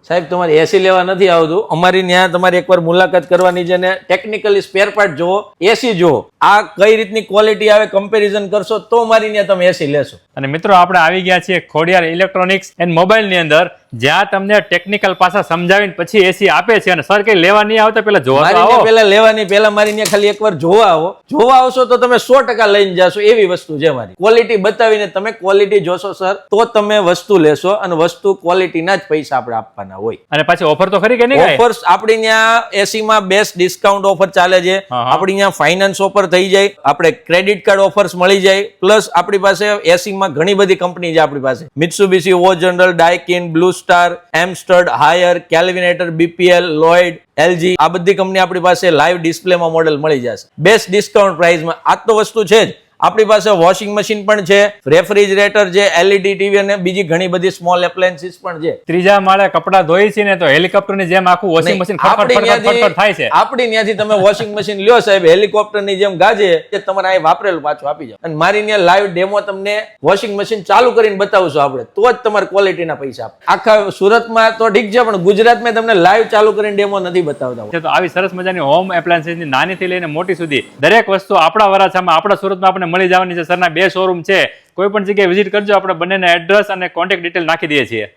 સાહેબ તમારે એસી લેવા નથી આવતું, અમારી ત્યાં તમારે એકવાર મુલાકાત કરવાની છે ને ટેકનિકલી સ્પેર પાર્ટ જોવો, એસી જોવો, આ કઈ રીતની ક્વોલિટી આવે કમ્પેરિઝન કરશો તો મારી ત્યાં તમે એસી લેશો. અને મિત્રો આપણે આવી ગયા છીએ ખોડિયાર ઇલેક્ટ્રોનિક્સ એન્ડ મોબાઈલ ની અંદર, જ્યાં તમને ટેકનિકલ પાસા સમજાવીને પછી એસી આપે છે. અને સર કઈ લેવા નહીં આવતા, પેલા જોવા આવો. પેલા લેવાની પહેલા મારી ત્યાં ખાલી એકવાર જોવા આવો. જોવા આવશો તો તમે 100% લઈને જાશો, એવી વસ્તુ છે મારી. ક્વોલિટી બતાવીને તમે ક્વોલિટી જોશો સર તો તમે વસ્તુ લેશો, અને વસ્તુ ક્વોલિટીના જ પૈસા આપણે આપવાના હોય. અને પાછી ઓફર તો ખરી કે નહીં? ઓફર્સ આપણી ત્યાં એસી માં બેસ્ટ ડિસ્કાઉન્ટ ઓફર ચાલે છે. આપણી ત્યાં ફાઇનાન્સ ઓફર થઈ જાય, આપણે ક્રેડિટ કાર્ડ ઓફર્સ મળી જાય. પ્લસ આપણી પાસે એસી માં ઘણી બધી કંપની છે આપણી પાસે. Mitsubishi, O General, Daikin, Blue Star, Amstrad, Haier, Kelvinator, BPL, Lloyd, LG, આ બધી કંપની આપણી પાસે લાઈવ ડિસ્પ્લેમાં મોડેલ મળી જશે બેસ્ટ ડિસ્કાઉન્ટ પ્રાઇસમાં. આ તો વસ્તુ છે જ. આપણી પાસે વોશિંગ મશીન પણ છે, રેફ્રિજરેટર છે, એલઈડી ટીવી અને બીજી ઘણી બધી સ્મોલ એપ્લાયન્સીસ પણ છે. ત્રીજા માળે કપડા ધોઈ છે ને તો હેલિકોપ્ટર ની જેમ આખું વોશિંગ મશીન ફટફટ થાય છે. આપણી ત્યાંથી તમે વોશિંગ મશીન લ્યો સાહેબ, હેલિકોપ્ટર ની જેમ ગાજે, તમારે અહીં વાપરેલું પાછું આપી જાવ. અને મારી ત્યાં લાઈવ ડેમો તમને વોશિંગ મશીન ચાલુ કરીને બતાવશું આપણે, તો જ તમારે ક્વોલિટીના પૈસા આપે. આખા સુરતમાં તો ઠીક છે, પણ ગુજરાતમાં તમને લાઈવ ચાલુ કરીને ડેમો નથી બતાવતા. તો આવી સરસ મજાની હોમ એપ્લાયન્સીસ ની નાનીથી લઈને મોટી સુધી દરેક વસ્તુ આપણા વરાછામાં, આપણા સુરતમાં આપણે મળી જવાની છે. સરના 2 શોરૂમ છે, કોઈ પણ જગ્યાએ વિઝિટ કરજો, આપણે બંનેના એડ્રેસ અને કોન્ટેક્ટ ડિટેલ નાખી દઈએ છીએ.